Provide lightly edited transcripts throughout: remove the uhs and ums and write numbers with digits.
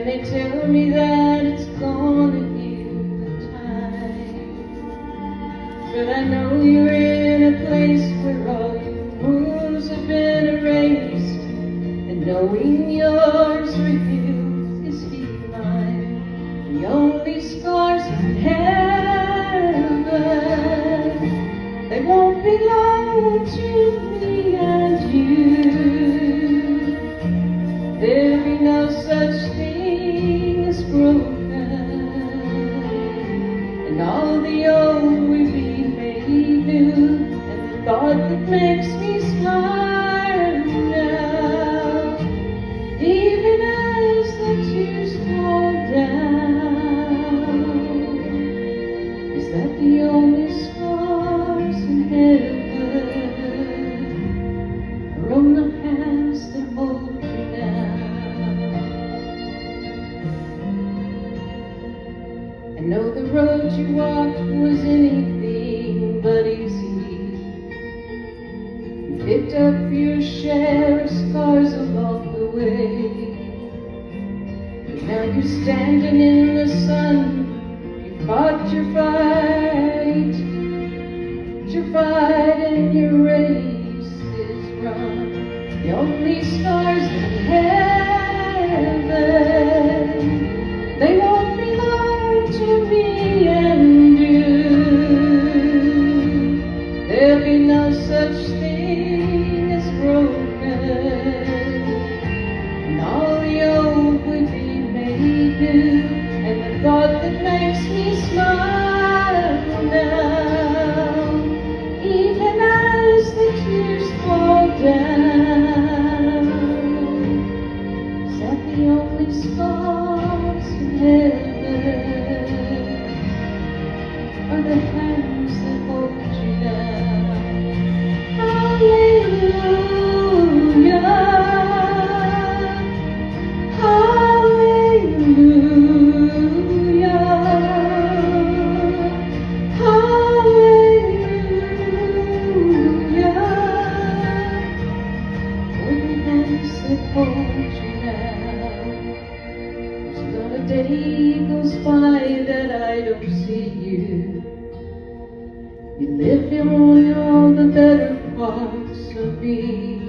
And they tell me that it's gonna heal with time. But I know you're in a place where all your wounds have been erased, and knowing yours were healed is healing mine. The only scars in heaven, they won't belong to me and you. There'll be no such thing as broken, and all the old will be made new. And the thought that makes me smile now, even as the tears fall down, is that the only scars in heaven are on the hands that hold you now. I know the road you walked was anything but easy. You picked up your share of scars along the way. But now you're standing in the sun. You fought your fight, and your race is run. The only scars in heaven, they won't belong to me and you. There'll be no such thing as broken, and all the old will be made new. And the thought that makes me smile now, even as the tears fall down, is that the only scars in heaven are the hands that hold you now. Hallelujah, hallelujah, hallelujah, for the hands that hold you now. There's not a day goes by that I don't see you. You live in all the better parts of me,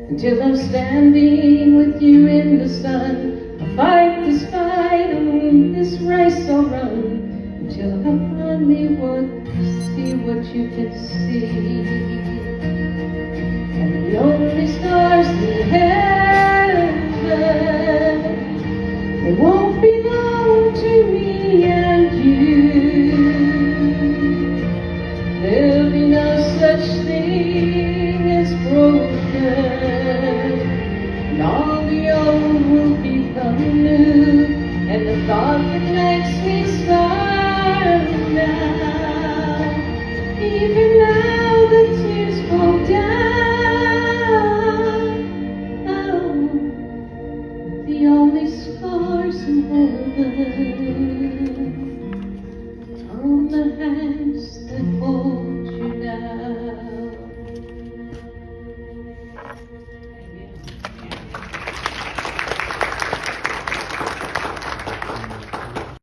until I'm standing with you in the sun. I'll fight this fight and this race I'll run, until I finally see what you can see. And the only stars in heaven, they won't belong to me and you. There'll be no such thing as broken, and all the old will become new. And the thought that makes me smile now, even now the tears fall down, oh, the only scars in heaven